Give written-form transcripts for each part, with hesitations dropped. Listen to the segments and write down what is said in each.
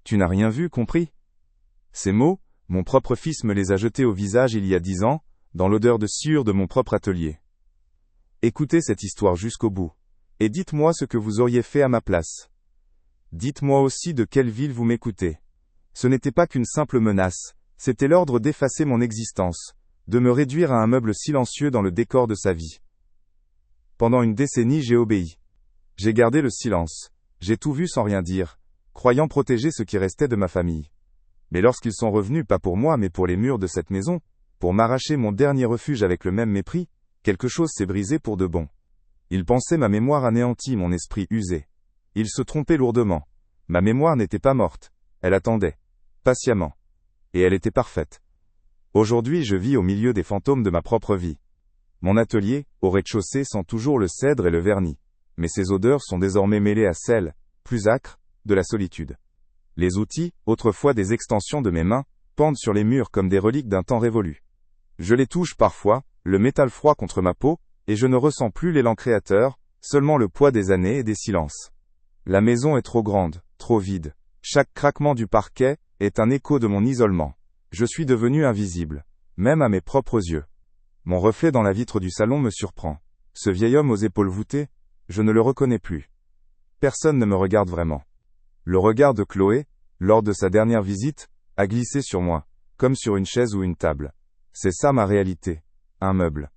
Tu n'as rien vu, compris? Ces mots, mon propre fils me les a jetés au visage il y a 10 ans, dans l'odeur de sueur de mon propre atelier. Écoutez cette histoire jusqu'au bout. Et dites-moi ce que vous auriez fait à ma place. Dites-moi aussi de quelle ville vous m'écoutez. Ce n'était pas qu'une simple menace, c'était l'ordre d'effacer mon existence, de me réduire à un meuble silencieux dans le décor de sa vie. Pendant une décennie, j'ai obéi. J'ai gardé le silence. J'ai tout vu sans rien dire, croyant protéger ce qui restait de ma famille. Mais lorsqu'ils sont revenus, pas pour moi mais pour les murs de cette maison, pour m'arracher mon dernier refuge avec le même mépris, quelque chose s'est brisé pour de bon. Ils pensaient ma mémoire anéantie, mon esprit usé. Ils se trompaient lourdement. Ma mémoire n'était pas morte. Elle attendait. Patiemment. Et elle était parfaite. Aujourd'hui, je vis au milieu des fantômes de ma propre vie. Mon atelier, au rez-de-chaussée, sent toujours le cèdre et le vernis. Mais ces odeurs sont désormais mêlées à celles, plus âcres, de la solitude. Les outils, autrefois des extensions de mes mains, pendent sur les murs comme des reliques d'un temps révolu. Je les touche parfois, le métal froid contre ma peau, et je ne ressens plus l'élan créateur, seulement le poids des années et des silences. La maison est trop grande, trop vide. Chaque craquement du parquet est un écho de mon isolement. Je suis devenu invisible, même à mes propres yeux. Mon reflet dans la vitre du salon me surprend. Ce vieil homme aux épaules voûtées, je ne le reconnais plus. Personne ne me regarde vraiment. Le regard de Chloé, lors de sa dernière visite, a glissé sur moi, comme sur une chaise ou une table. C'est ça ma réalité, un meuble.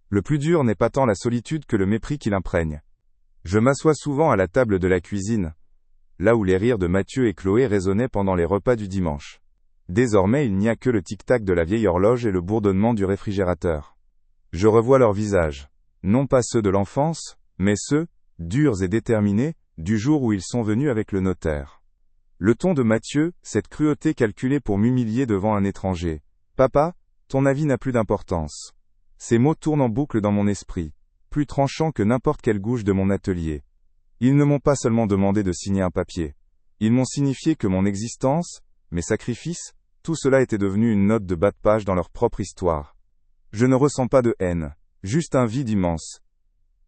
Le plus dur n'est pas tant la solitude que le mépris qui l'imprègne. Je m'assois souvent à la table de la cuisine, là où les rires de Mathieu et Chloé résonnaient pendant les repas du dimanche. Désormais il n'y a que le tic-tac de la vieille horloge et le bourdonnement du réfrigérateur. Je revois leurs visages, non pas ceux de l'enfance, mais ceux, durs et déterminés, du jour où ils sont venus avec le notaire. Le ton de Mathieu, cette cruauté calculée pour m'humilier devant un étranger. « Papa, ton avis n'a plus d'importance. » Ces mots tournent en boucle dans mon esprit, plus tranchants que n'importe quelle gouge de mon atelier. Ils ne m'ont pas seulement demandé de signer un papier. Ils m'ont signifié que mon existence, mes sacrifices, tout cela était devenu une note de bas de page dans leur propre histoire. Je ne ressens pas de haine, juste un vide immense.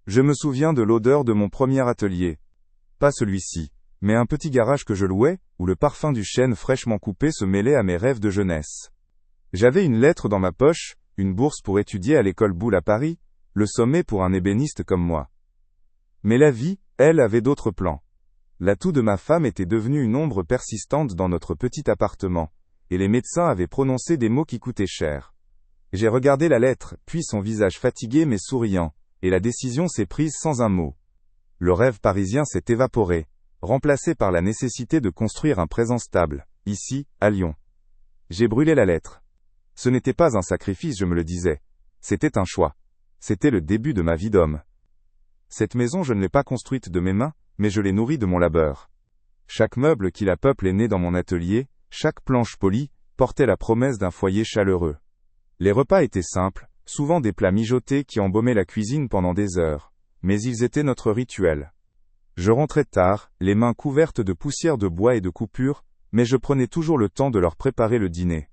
Je me souviens de l'odeur de mon premier atelier. Pas celui-ci, mais un petit garage que je louais, où le parfum du chêne fraîchement coupé se mêlait à mes rêves de jeunesse. J'avais une lettre dans ma poche, une bourse pour étudier à l'école Boulle à Paris, le sommet pour un ébéniste comme moi. Mais la vie, elle, avait d'autres plans. L'atout de ma femme était devenu une ombre persistante dans notre petit appartement, et les médecins avaient prononcé des mots qui coûtaient cher. J'ai regardé la lettre, puis son visage fatigué mais souriant, et la décision s'est prise sans un mot. Le rêve parisien s'est évaporé, remplacé par la nécessité de construire un présent stable, ici, à Lyon. J'ai brûlé la lettre. Ce n'était pas un sacrifice, je me le disais. C'était un choix. C'était le début de ma vie d'homme. Cette maison, je ne l'ai pas construite de mes mains, mais je l'ai nourrie de mon labeur. Chaque meuble qui la peuple est né dans mon atelier, chaque planche polie, portait la promesse d'un foyer chaleureux. Les repas étaient simples, souvent des plats mijotés qui embaumaient la cuisine pendant des heures, mais ils étaient notre rituel. Je rentrais tard, les mains couvertes de poussière de bois et de coupures, mais je prenais toujours le temps de leur préparer le dîner.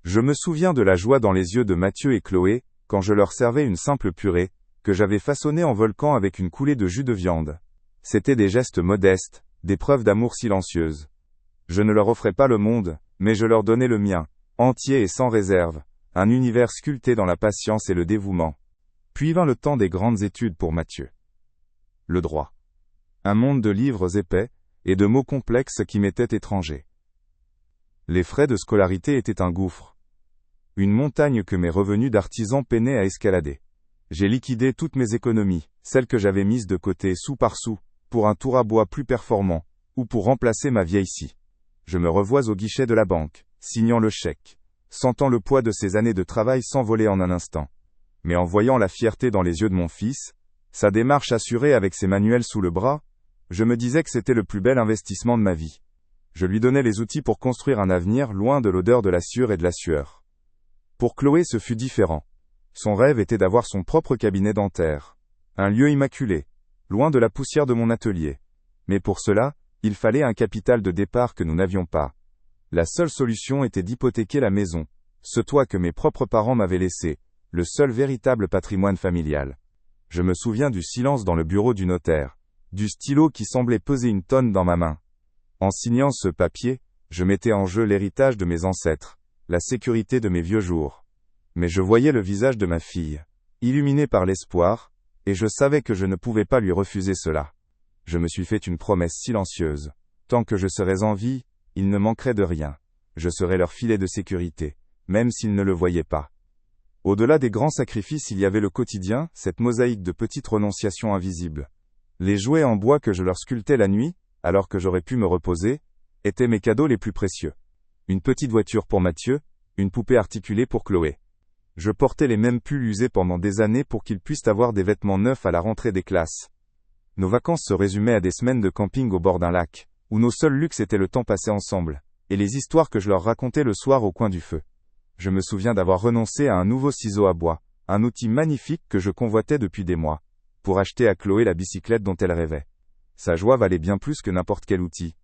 Je me souviens de la joie dans les yeux de Mathieu et Chloé, quand je leur servais une simple purée, que j'avais façonnée en volcan avec une coulée de jus de viande. C'étaient des gestes modestes, des preuves d'amour silencieuses. Je ne leur offrais pas le monde, mais je leur donnais le mien, entier et sans réserve, un univers sculpté dans la patience et le dévouement. Puis vint le temps des grandes études pour Mathieu. Le droit. Un monde de livres épais, et de mots complexes qui m'étaient étrangers. Les frais de scolarité étaient un gouffre. Une montagne que mes revenus d'artisan peinaient à escalader. J'ai liquidé toutes mes économies, celles que j'avais mises de côté sou par sou, pour un tour à bois plus performant, ou pour remplacer ma vieille scie. Je me revois au guichet de la banque, signant le chèque, sentant le poids de ces années de travail s'envoler en un instant. Mais en voyant la fierté dans les yeux de mon fils, sa démarche assurée avec ses manuels sous le bras, je me disais que c'était le plus bel investissement de ma vie. Je lui donnais les outils pour construire un avenir loin de l'odeur de la sueur et de la sueur. Pour Chloé, ce fut différent. Son rêve était d'avoir son propre cabinet dentaire. Un lieu immaculé, loin de la poussière de mon atelier. Mais pour cela, il fallait un capital de départ que nous n'avions pas. La seule solution était d'hypothéquer la maison, ce toit que mes propres parents m'avaient laissé, le seul véritable patrimoine familial. Je me souviens du silence dans le bureau du notaire, du stylo qui semblait peser une tonne dans ma main. En signant ce papier, je mettais en jeu l'héritage de mes ancêtres, la sécurité de mes vieux jours. Mais je voyais le visage de ma fille, illuminé par l'espoir, et je savais que je ne pouvais pas lui refuser cela. Je me suis fait une promesse silencieuse. Tant que je serais en vie, ils ne manqueraient de rien. Je serais leur filet de sécurité, même s'ils ne le voyaient pas. Au-delà des grands sacrifices, il y avait le quotidien, cette mosaïque de petites renonciations invisibles. Les jouets en bois que je leur sculptais la nuit, alors que j'aurais pu me reposer, étaient mes cadeaux les plus précieux. Une petite voiture pour Mathieu, une poupée articulée pour Chloé. Je portais les mêmes pulls usés pendant des années pour qu'ils puissent avoir des vêtements neufs à la rentrée des classes. Nos vacances se résumaient à des semaines de camping au bord d'un lac, où nos seuls luxes étaient le temps passé ensemble, et les histoires que je leur racontais le soir au coin du feu. Je me souviens d'avoir renoncé à un nouveau ciseau à bois, un outil magnifique que je convoitais depuis des mois, pour acheter à Chloé la bicyclette dont elle rêvait. Sa joie valait bien plus que n'importe quel outil.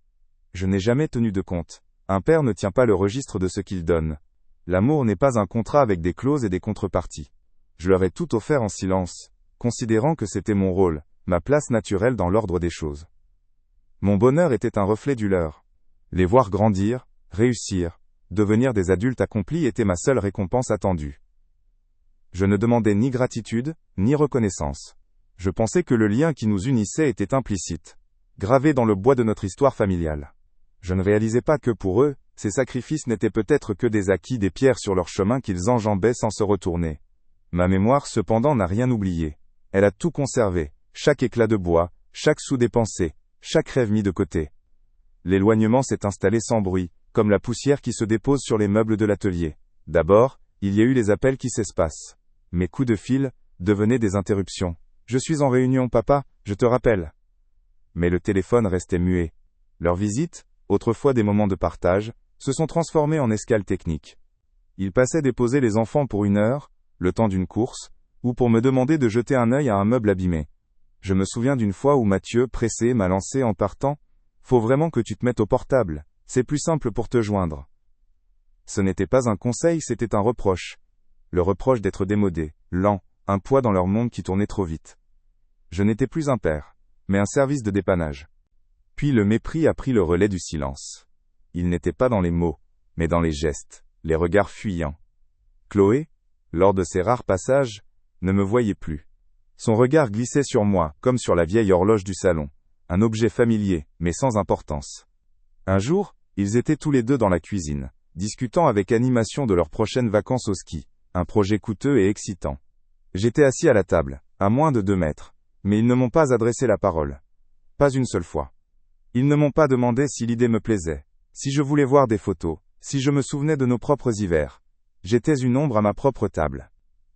Je n'ai jamais tenu de compte. Un père ne tient pas le registre de ce qu'il donne. L'amour n'est pas un contrat avec des clauses et des contreparties. Je leur ai tout offert en silence, considérant que c'était mon rôle, ma place naturelle dans l'ordre des choses. Mon bonheur était un reflet du leur. Les voir grandir, réussir, devenir des adultes accomplis était ma seule récompense attendue. Je ne demandais ni gratitude, ni reconnaissance. Je pensais que le lien qui nous unissait était implicite, gravé dans le bois de notre histoire familiale. Je ne réalisais pas que pour eux, ces sacrifices n'étaient peut-être que des acquis, des pierres sur leur chemin qu'ils enjambaient sans se retourner. Ma mémoire cependant n'a rien oublié. Elle a tout conservé, chaque éclat de bois, chaque sou dépensé, chaque rêve mis de côté. L'éloignement s'est installé sans bruit, comme la poussière qui se dépose sur les meubles de l'atelier. D'abord, il y a eu les appels qui s'espacent. Mes coups de fil devenaient des interruptions. Je suis en réunion, papa, je te rappelle. Mais le téléphone restait muet. Leurs visites, autrefois des moments de partage, se sont transformés en escales techniques. Ils passaient déposer les enfants pour 1 heure, le temps d'une course, ou pour me demander de jeter un œil à un meuble abîmé. Je me souviens d'une fois où Mathieu, pressé, m'a lancé en partant « Faut vraiment que tu te mettes au portable, c'est plus simple pour te joindre. » Ce n'était pas un conseil, c'était un reproche. Le reproche d'être démodé, lent, un poids dans leur monde qui tournait trop vite. Je n'étais plus un père, mais un service de dépannage. Puis le mépris a pris le relais du silence. Il n'était pas dans les mots, mais dans les gestes, les regards fuyants. Chloé, lors de ces rares passages, ne me voyait plus. Son regard glissait sur moi, comme sur la vieille horloge du salon, un objet familier, mais sans importance. Un jour, ils étaient tous les deux dans la cuisine, discutant avec animation de leurs prochaines vacances au ski, un projet coûteux et excitant. J'étais assis à la table, à moins de 2 mètres, mais ils ne m'ont pas adressé la parole. Pas une seule fois. Ils ne m'ont pas demandé si l'idée me plaisait, si je voulais voir des photos, si je me souvenais de nos propres hivers. J'étais une ombre à ma propre table.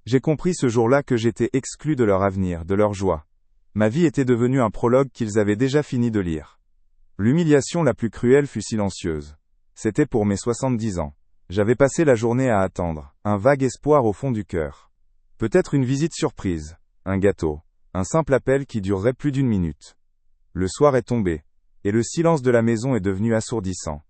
J'ai compris ce jour-là que j'étais exclu de leur avenir, de leur joie. Ma vie était devenue un prologue qu'ils avaient déjà fini de lire. L'humiliation la plus cruelle fut silencieuse. C'était pour mes 70 ans. J'avais passé la journée à attendre, un vague espoir au fond du cœur. Peut-être une visite surprise, un gâteau, un simple appel qui durerait plus d'1 minute. Le soir est tombé, et le silence de la maison est devenu assourdissant.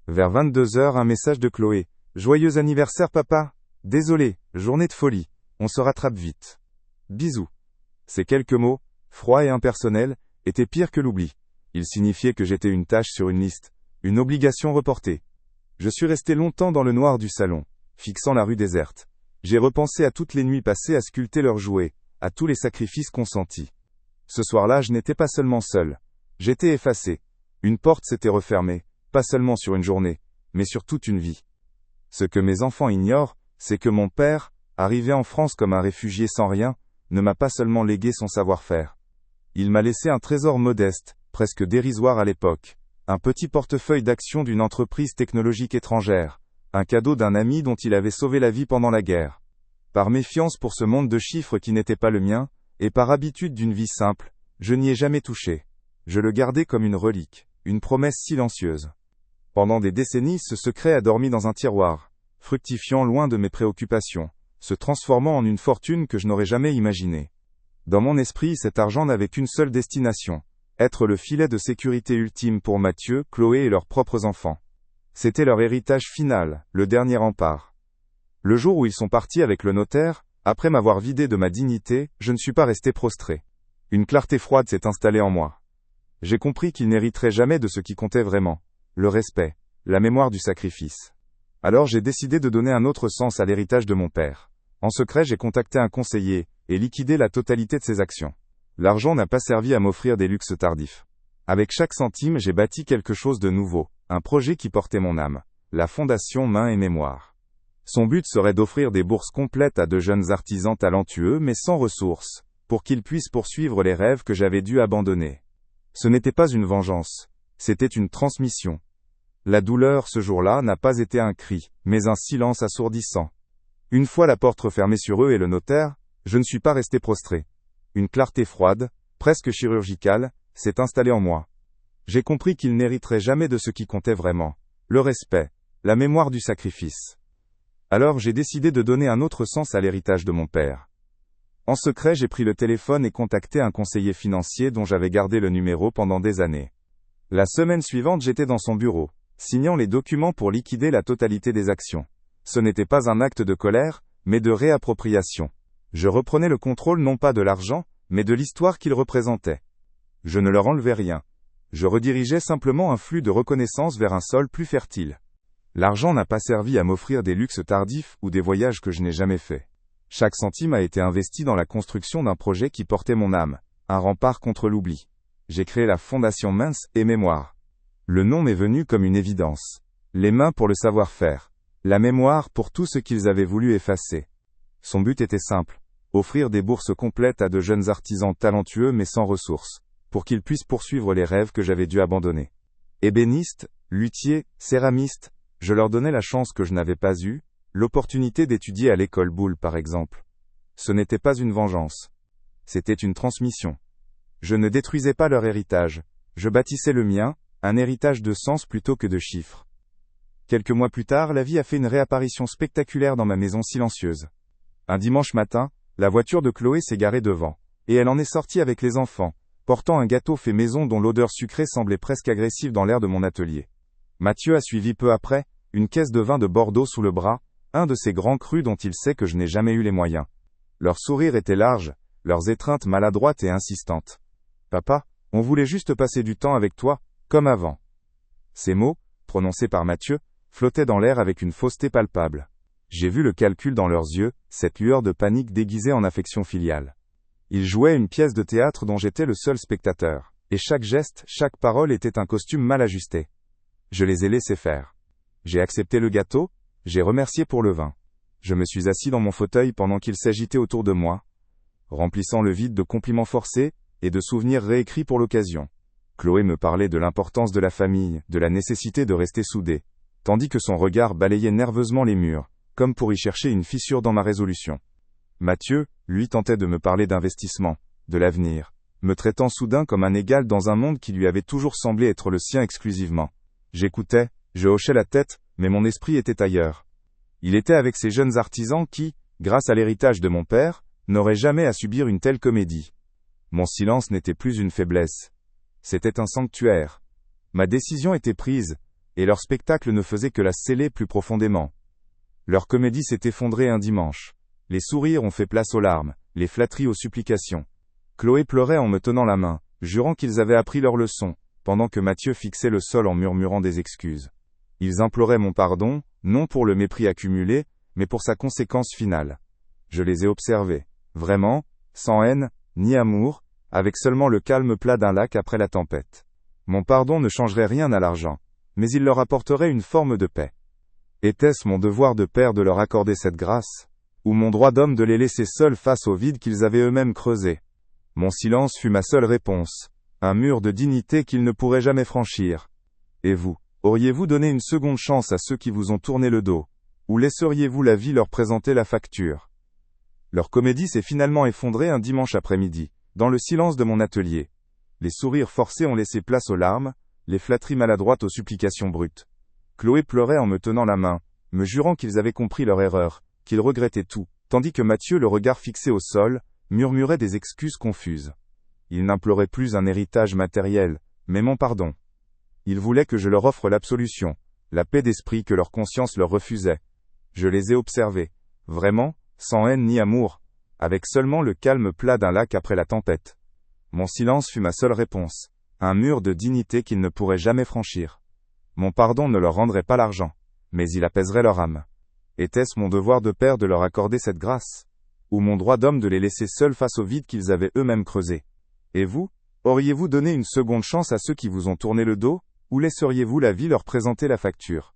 Vers 22 heures, un message de Chloé. « Joyeux anniversaire papa. Désolé, journée de folie. On se rattrape vite. Bisous. » Ces quelques mots, froids et impersonnels, étaient pires que l'oubli. Ils signifiaient que j'étais une tâche sur une liste, une obligation reportée. Je suis resté longtemps dans le noir du salon, fixant la rue déserte. J'ai repensé à toutes les nuits passées à sculpter leurs jouets, à tous les sacrifices consentis. Ce soir-là, je n'étais pas seulement seul. J'étais effacé. Une porte s'était refermée, pas seulement sur une journée, mais sur toute une vie. Ce que mes enfants ignorent, c'est que mon père, arrivé en France comme un réfugié sans rien, ne m'a pas seulement légué son savoir-faire. Il m'a laissé un trésor modeste, presque dérisoire à l'époque, un petit portefeuille d'actions d'une entreprise technologique étrangère, un cadeau d'un ami dont il avait sauvé la vie pendant la guerre. Par méfiance pour ce monde de chiffres qui n'était pas le mien, et par habitude d'une vie simple, je n'y ai jamais touché. Je le gardais comme une relique, une promesse silencieuse. Pendant des décennies, ce secret a dormi dans un tiroir, fructifiant loin de mes préoccupations, se transformant en une fortune que je n'aurais jamais imaginée. Dans mon esprit, cet argent n'avait qu'une seule destination, être le filet de sécurité ultime pour Mathieu, Chloé et leurs propres enfants. C'était leur héritage final, le dernier rempart. Le jour où ils sont partis avec le notaire, après m'avoir vidé de ma dignité, je ne suis pas resté prostré. Une clarté froide s'est installée en moi. J'ai compris qu'ils n'hériteraient jamais de ce qui comptait vraiment. Le respect, la mémoire du sacrifice. Alors j'ai décidé de donner un autre sens à l'héritage de mon père. En secret, j'ai contacté un conseiller, et liquidé la totalité de ses actions. L'argent n'a pas servi à m'offrir des luxes tardifs. Avec chaque centime, j'ai bâti quelque chose de nouveau, un projet qui portait mon âme. La Fondation Main et Mémoire. Son but serait d'offrir des bourses complètes à de jeunes artisans talentueux mais sans ressources, pour qu'ils puissent poursuivre les rêves que j'avais dû abandonner. Ce n'était pas une vengeance, c'était une transmission. La douleur ce jour-là n'a pas été un cri, mais un silence assourdissant. Une fois la porte refermée sur eux et le notaire, je ne suis pas resté prostré. Une clarté froide, presque chirurgicale, s'est installée en moi. J'ai compris qu'ils n'hériteraient jamais de ce qui comptait vraiment, le respect, la mémoire du sacrifice. Alors j'ai décidé de donner un autre sens à l'héritage de mon père. En secret, j'ai pris le téléphone et contacté un conseiller financier dont j'avais gardé le numéro pendant des années. La semaine suivante, j'étais dans son bureau, signant les documents pour liquider la totalité des actions. Ce n'était pas un acte de colère, mais de réappropriation. Je reprenais le contrôle non pas de l'argent, mais de l'histoire qu'il représentait. Je ne leur enlevais rien. Je redirigeais simplement un flux de reconnaissance vers un sol plus fertile. L'argent n'a pas servi à m'offrir des luxes tardifs ou des voyages que je n'ai jamais faits. Chaque centime a été investi dans la construction d'un projet qui portait mon âme, un rempart contre l'oubli. J'ai créé la Fondation Main et Mémoire. Le nom m'est venu comme une évidence. Les mains pour le savoir-faire. La mémoire pour tout ce qu'ils avaient voulu effacer. Son but était simple. Offrir des bourses complètes à de jeunes artisans talentueux mais sans ressources, pour qu'ils puissent poursuivre les rêves que j'avais dû abandonner. Ébénistes, luthiers, céramistes, je leur donnais la chance que je n'avais pas eue, l'opportunité d'étudier à l'école Boulle par exemple. Ce n'était pas une vengeance. C'était une transmission. Je ne détruisais pas leur héritage, je bâtissais le mien, un héritage de sens plutôt que de chiffres. Quelques mois plus tard, la vie a fait une réapparition spectaculaire dans ma maison silencieuse. Un dimanche matin, la voiture de Chloé s'est garée devant, et elle en est sortie avec les enfants, portant un gâteau fait maison dont l'odeur sucrée semblait presque agressive dans l'air de mon atelier. Mathieu a suivi peu après, une caisse de vin de Bordeaux sous le bras, un de ces grands crus dont il sait que je n'ai jamais eu les moyens. Leur sourire était large, leurs étreintes maladroites et insistantes. « Papa, on voulait juste passer du temps avec toi, comme avant. » Ces mots, prononcés par Mathieu, flottaient dans l'air avec une fausseté palpable. J'ai vu le calcul dans leurs yeux, cette lueur de panique déguisée en affection filiale. Ils jouaient une pièce de théâtre dont j'étais le seul spectateur, et chaque geste, chaque parole était un costume mal ajusté. Je les ai laissés faire. J'ai accepté le gâteau, j'ai remercié pour le vin. Je me suis assis dans mon fauteuil pendant qu'ils s'agitaient autour de moi, remplissant le vide de compliments forcés, et de souvenirs réécrits pour l'occasion. Chloé me parlait de l'importance de la famille, de la nécessité de rester soudés, tandis que son regard balayait nerveusement les murs, comme pour y chercher une fissure dans ma résolution. Mathieu, lui, tentait de me parler d'investissement, de l'avenir, me traitant soudain comme un égal dans un monde qui lui avait toujours semblé être le sien exclusivement. J'écoutais, je hochais la tête, mais mon esprit était ailleurs. Il était avec ces jeunes artisans qui, grâce à l'héritage de mon père, n'auraient jamais à subir une telle comédie. Mon silence n'était plus une faiblesse. C'était un sanctuaire. Ma décision était prise, et leur spectacle ne faisait que la sceller plus profondément. Leur comédie s'est effondrée un dimanche. Les sourires ont fait place aux larmes, les flatteries aux supplications. Chloé pleurait en me tenant la main, jurant qu'ils avaient appris leur leçon, pendant que Mathieu fixait le sol en murmurant des excuses. Ils imploraient mon pardon, non pour le mépris accumulé, mais pour sa conséquence finale. Je les ai observés, vraiment, sans haine, ni amour, avec seulement le calme plat d'un lac après la tempête. Mon pardon ne changerait rien à l'argent, mais il leur apporterait une forme de paix. Était-ce mon devoir de père de leur accorder cette grâce, ou mon droit d'homme de les laisser seuls face au vide qu'ils avaient eux-mêmes creusé? Mon silence fut ma seule réponse, un mur de dignité qu'ils ne pourraient jamais franchir. Et vous, auriez-vous donné une seconde chance à ceux qui vous ont tourné le dos, ou laisseriez-vous la vie leur présenter la facture? Leur comédie s'est finalement effondrée un dimanche après-midi, dans le silence de mon atelier. Les sourires forcés ont laissé place aux larmes, les flatteries maladroites aux supplications brutes. Chloé pleurait en me tenant la main, me jurant qu'ils avaient compris leur erreur, qu'ils regrettaient tout, tandis que Mathieu, le regard fixé au sol, murmurait des excuses confuses. Il n'implorait plus un héritage matériel, mais mon pardon. Il voulait que je leur offre l'absolution, la paix d'esprit que leur conscience leur refusait. Je les ai observés, vraiment, sans haine ni amour, avec seulement le calme plat d'un lac après la tempête. Mon silence fut ma seule réponse, un mur de dignité qu'ils ne pourraient jamais franchir. Mon pardon ne leur rendrait pas l'argent, mais il apaiserait leur âme. Était-ce mon devoir de père de leur accorder cette grâce? Ou mon droit d'homme de les laisser seuls face au vide qu'ils avaient eux-mêmes creusé? Et vous, auriez-vous donné une seconde chance à ceux qui vous ont tourné le dos, ou laisseriez-vous la vie leur présenter la facture?